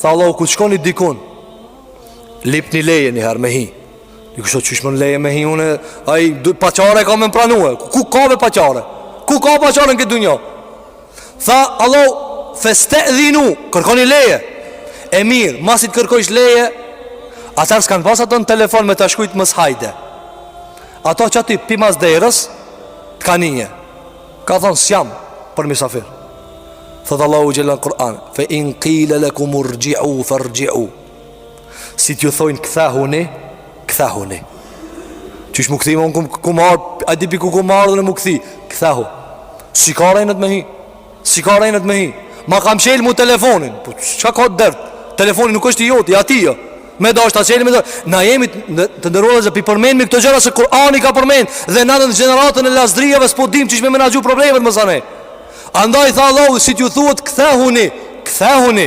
Tha Allahu, ku shkoni dikun, lip një leje njëherë me hi. Një kështë qysh më në leje me hi, une ai paqare ka me më pranue. Ku ka me paqare? Ku ka paqare në këtë dunjo? Tha Allahu, festedhinu, kërkoni leje. E mirë, masit kërkojsh leje, atër s'kanë pas ato në telefon me të shkujt mës hajde. Ato që aty pimas derës, të kanije. Ka thonë s'jam për misafir. Thëtë Allahu gjellë në Kur'an, fe in qile lekum urgji'u fërgji'u. Si t'ju thojnë këthahuni, këthahuni. Qysh mu këthi, ma unë ku marë, a di pi ku marë dhe në mu këthi, këthahu. Si ka rejnët me hi, si ka rejnët me hi. Ma kam shelë mu telefonin, po qa ka të dërtë, telefonin nuk është i joti, ati jo. Me do është ta qeli me do. Na jemi të ndërruar dhe pi përmenmi këto gjera se Kur'ani ka përmen. Dhe na në gjeneratën e lasdrijave s'po dim që me menagju problemet më zane. Andaj tha Allahu, si t'ju thuhet këthehuni, këthehuni.